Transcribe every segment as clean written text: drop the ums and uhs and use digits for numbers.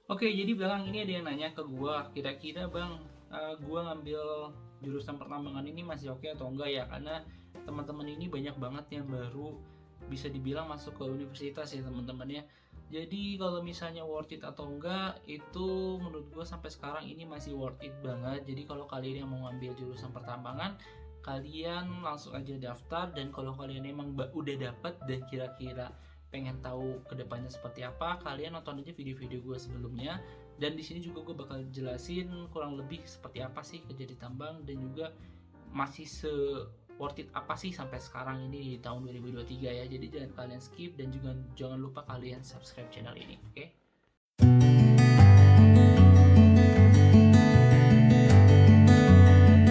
Oke, jadi belakang ini ada yang nanya ke gua, kira-kira Bang, gua ngambil jurusan pertambangan ini masih oke atau enggak ya? Karena teman-teman ini banyak banget yang baru bisa dibilang masuk ke universitas ya teman-teman ya. Jadi kalau misalnya worth it atau enggak, itu menurut gua sampai sekarang ini masih worth it banget. Jadi kalau kalian yang mau ngambil jurusan pertambangan, kalian langsung aja daftar, dan kalau kalian emang udah dapat dan kira-kira pengen tahu kedepannya seperti apa, kalian nonton aja video-video gue sebelumnya. Dan di sini juga gue bakal jelasin kurang lebih seperti apa sih kerja di tambang, dan juga masih worth it apa sih sampai sekarang ini di tahun 2023 ya. Jadi jangan kalian skip, dan juga jangan lupa kalian subscribe channel ini, oke?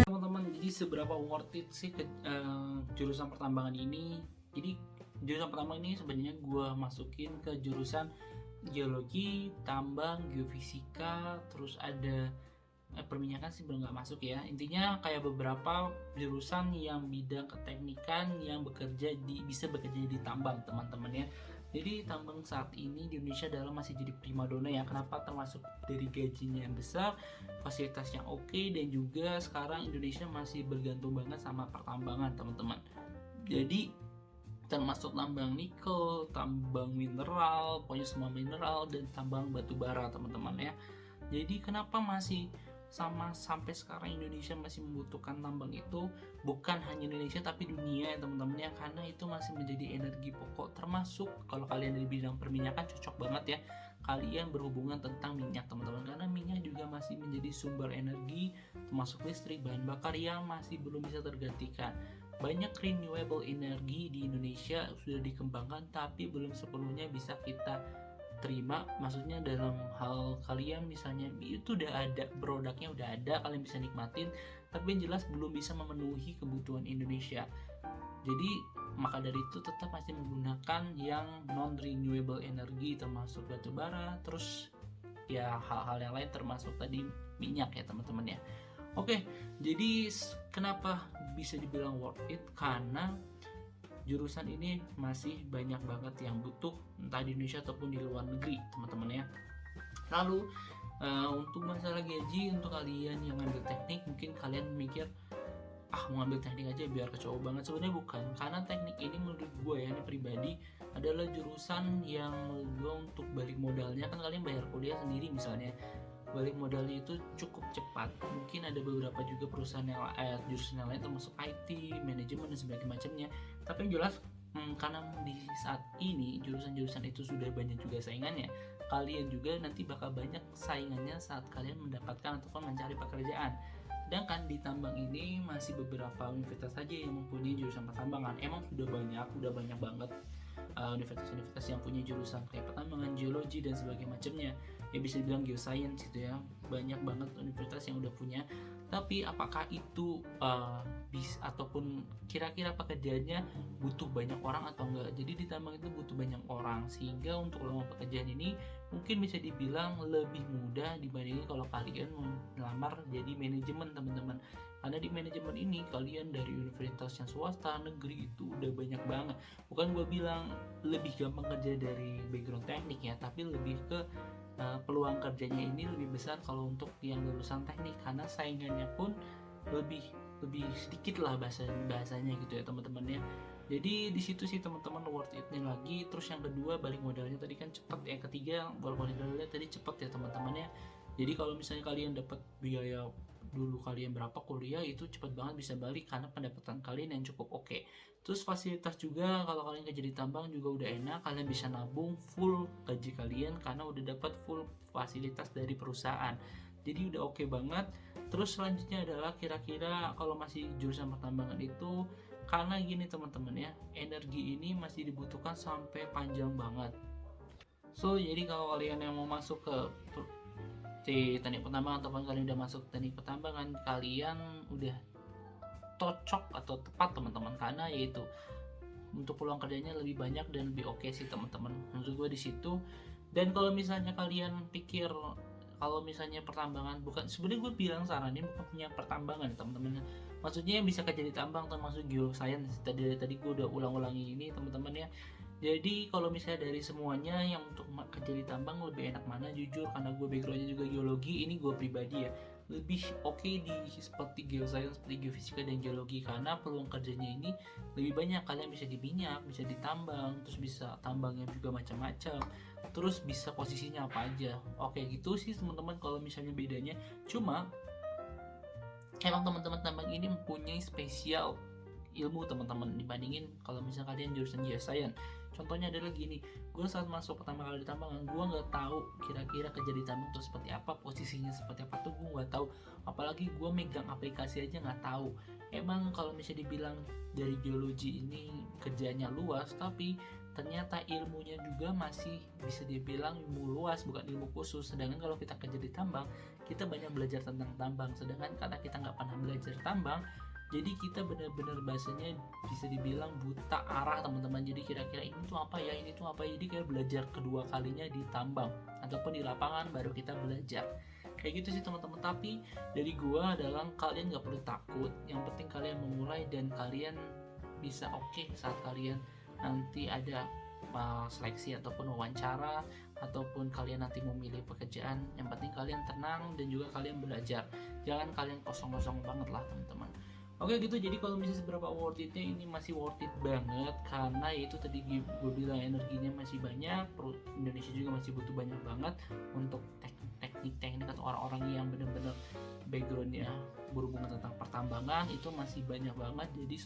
Teman-teman, jadi seberapa worth it sih jurusan pertambangan ini? Jadi jurusan pertama ini sebenarnya gue masukin ke jurusan geologi, tambang, geofisika, terus ada perminyakan sih belum nggak masuk ya. Intinya kayak beberapa jurusan yang bidang keteknikan yang bisa bekerja di tambang teman-teman ya. Jadi tambang saat ini di Indonesia adalah masih jadi primadona ya. Kenapa? Termasuk dari gajinya yang besar, fasilitasnya oke, dan juga sekarang Indonesia masih bergantung banget sama pertambangan teman-teman. Jadi termasuk tambang nikel, tambang mineral, pokoknya semua mineral, dan tambang batu bara teman-teman ya. Jadi kenapa masih sampai sekarang Indonesia masih membutuhkan tambang itu, bukan hanya Indonesia tapi dunia ya teman-teman ya, karena itu masih menjadi energi pokok. Termasuk kalau kalian di bidang perminyakan cocok banget ya kalian berhubungan tentang minyak teman-teman, karena minyak juga masih menjadi sumber energi termasuk listrik, bahan bakar yang masih belum bisa tergantikan. Banyak renewable energi di Indonesia sudah dikembangkan tapi belum sepenuhnya bisa kita terima, maksudnya dalam hal kalian misalnya itu udah ada produknya, udah ada, kalian bisa nikmatin, tapi yang jelas belum bisa memenuhi kebutuhan Indonesia. Jadi maka dari itu tetap masih menggunakan yang non renewable energy termasuk batu bara, terus ya hal-hal yang lain termasuk tadi minyak ya teman-teman ya. Oke, jadi kenapa bisa dibilang worth it? Karena jurusan ini masih banyak banget yang butuh, entah di Indonesia ataupun di luar negeri teman-teman ya. Lalu untuk masalah gaji, untuk kalian yang ngambil teknik mungkin kalian mikir mau ngambil teknik aja biar kecowok banget. Sebenarnya bukan, karena teknik ini menurut gue ya, ini pribadi, adalah jurusan yang gue untuk balik modalnya, kan kalian bayar kuliah sendiri misalnya, balik modalnya itu cukup cepat. Mungkin ada beberapa juga perusahaan yang jurusan yang lain termasuk IT, manajemen dan sebagainya macamnya. Tapi yang jelas karena di saat ini jurusan-jurusan itu sudah banyak juga saingannya, kalian juga nanti bakal banyak saingannya saat kalian mendapatkan ataupun mencari pekerjaan. Sedangkan di tambang ini masih beberapa universitas saja yang mempunyai jurusan pertambangan. Emang sudah banyak banget universitas-universitas yang punya jurusan kayak pertambangan, geologi dan sebagainya macamnya, ya bisa dibilang geoscience gitu ya. Banyak banget universitas yang udah punya, tapi apakah itu bisa ataupun kira-kira pekerjaannya butuh banyak orang atau enggak? Jadi di tambang itu butuh banyak orang, sehingga untuk lowongan pekerjaan ini mungkin bisa dibilang lebih mudah dibandingin kalau kalian melamar jadi manajemen teman-teman. Karena di manajemen ini kalian dari universitas yang swasta, negeri itu udah banyak banget. Bukan gue bilang lebih gampang kerja dari background teknik ya, tapi lebih ke peluang kerjanya ini lebih besar kalau untuk yang lulusan teknik, karena saingannya pun lebih sedikit lah bahasanya gitu ya teman-teman ya. Jadi di situ sih teman-teman worth it-nya lagi. Terus yang kedua, balik modalnya tadi kan cepet. Yang ketiga, balik modalnya tadi cepet ya teman-teman ya. Jadi kalau misalnya kalian dapat biaya dulu kalian berapa kuliah, itu cepet banget bisa balik karena pendapatan kalian yang cukup oke. Terus fasilitas juga, kalau kalian kerja di tambang juga udah enak, kalian bisa nabung full gaji kalian karena udah dapat full fasilitas dari perusahaan. Jadi udah oke banget. Terus selanjutnya adalah kira-kira kalau masih jurusan pertambangan itu, karena gini teman-teman ya, energi ini masih dibutuhkan sampai panjang banget. So jadi kalau kalian yang mau masuk ke teknik pertambangan ataupun kalian udah masuk teknik pertambangan, kalian udah cocok atau tepat teman-teman, karena yaitu untuk peluang kerjanya lebih banyak dan lebih oke sih teman-teman menurut gue di situ. Dan kalau misalnya kalian pikir kalau misalnya pertambangan, bukan, sebenarnya gue bilang saranin bukan punya pertambangan teman-teman, maksudnya yang bisa kerja di tambang termasuk geoscience. Tadi gue udah ulang-ulangi ini teman-teman ya. Jadi kalau misalnya dari semuanya yang untuk kerja di tambang lebih enak mana, jujur karena gue backgroundnya juga geologi, ini gue pribadi ya lebih oke di seperti geoscience, seperti geofisika dan geologi, karena peluang kerjanya ini lebih banyak. Kalian bisa di minyak, bisa ditambang, terus bisa tambangnya juga macam-macam, terus bisa posisinya apa aja. Oke gitu sih teman-teman kalau misalnya bedanya. Cuma emang teman-teman tambang ini mempunyai spesial ilmu teman-teman dibandingin kalau misalnya kalian jurusan geoscience. Contohnya adalah gini, gue saat masuk pertama kali di tambangan, gue nggak tahu kira-kira kerja di tambang itu seperti apa, posisinya seperti apa tuh gue nggak tahu. Apalagi gue megang aplikasi aja nggak tahu. Emang kalau misalnya dibilang dari geologi ini kerjanya luas, tapi ternyata ilmunya juga masih bisa dibilang ilmu luas, bukan ilmu khusus. Sedangkan kalau kita kerja di tambang, kita banyak belajar tentang tambang. Sedangkan karena kita nggak pernah belajar tambang, jadi kita benar-benar bahasanya bisa dibilang buta arah teman-teman. Jadi kira-kira ini tuh apa ya, ini tuh apa ya. Jadi kayak belajar kedua kalinya di tambang ataupun di lapangan baru kita belajar. Kayak gitu sih teman-teman. Tapi dari gua adalah kalian gak perlu takut, yang penting kalian memulai dan kalian bisa oke saat kalian nanti ada seleksi ataupun wawancara, ataupun kalian nanti memilih pekerjaan. Yang penting kalian tenang dan juga kalian belajar, jangan kalian kosong-kosong banget lah teman-teman. Oke gitu, jadi kalau misalnya seberapa worth it-nya, ini masih worth it banget karena itu tadi gue bilang energinya masih banyak, Indonesia juga masih butuh banyak banget untuk teknik-teknik atau orang-orang yang benar-benar backgroundnya berhubungan tentang pertambangan, itu masih banyak banget. Jadi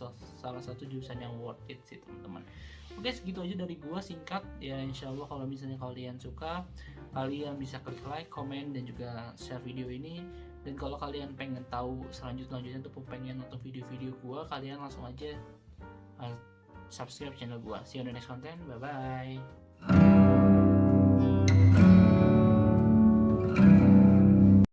salah satu jurusan yang worth it sih teman-teman. Oke segitu aja dari gue singkat ya. Insyaallah kalau misalnya kalian suka, kalian bisa klik like, komen, dan juga share video ini. Dan kalau kalian pengen tahu selanjutnya tuh pengen nonton video-video gua, kalian langsung aja subscribe channel gua. See you on the next content. Bye bye.